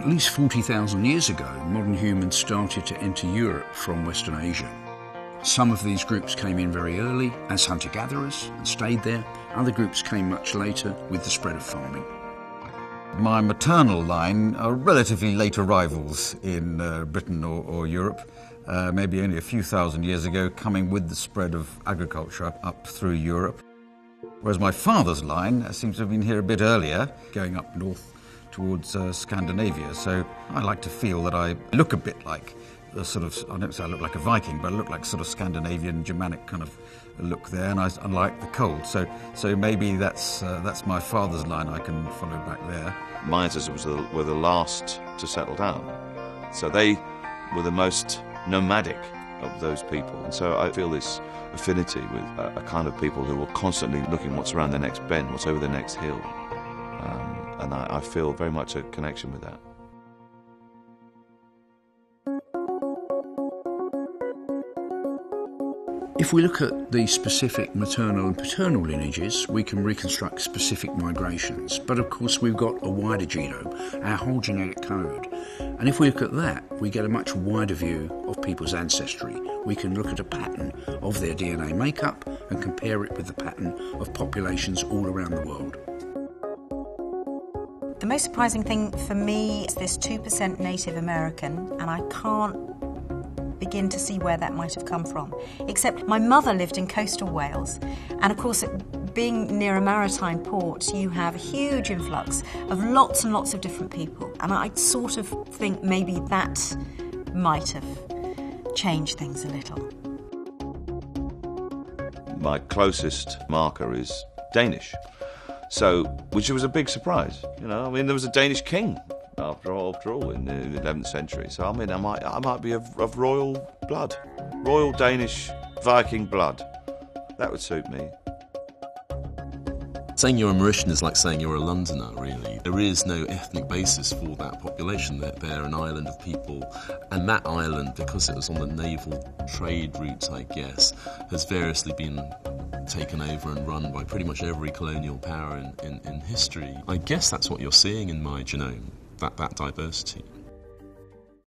At least 40,000 years ago, modern humans started to enter Europe from Western Asia. Some of these groups came in very early as hunter-gatherers and stayed there. Other groups came much later with the spread of farming. My maternal line are relatively late arrivals in Britain or Europe, maybe only a few thousand years ago, coming with the spread of agriculture up through Europe. Whereas my father's line seems to have been here a bit earlier, going up north towards Scandinavia. So I like to feel that I look a bit like a sort of, I don't say I look like a Viking, but I look like sort of Scandinavian, Germanic kind of look there, and I like the cold. So maybe that's my father's line I can follow back there. My ancestors were the last to settle down, so they were the most nomadic of those people, and so I feel this affinity with a kind of people who were constantly looking what's around the next bend, what's over the next hill, and I feel very much a connection with that. If we look at the specific maternal and paternal lineages, we can reconstruct specific migrations. But of course we've got a wider genome, our whole genetic code. And if we look at that, we get a much wider view of people's ancestry. We can look at a pattern of their DNA makeup and compare it with the pattern of populations all around the world. The most surprising thing for me is this 2% Native American, and I can't begin to see where that might have come from. Except my mother lived in coastal Wales, and of course, being near a maritime port, you have a huge influx of lots and lots of different people, and I sort of think maybe that might have changed things a little. My closest marker is Danish, which was a big surprise. You know, I mean, there was a Danish king after all, in the 11th century. So I mean, I might be of royal blood, royal Danish Viking blood. That would suit me. Saying you're a Mauritian is like saying you're a Londoner, really. There is no ethnic basis for that population. They're an island of people, and that island, because it was on the naval trade routes, I guess, has variously been taken over and run by pretty much every colonial power in history. I guess that's what you're seeing in my genome, that diversity.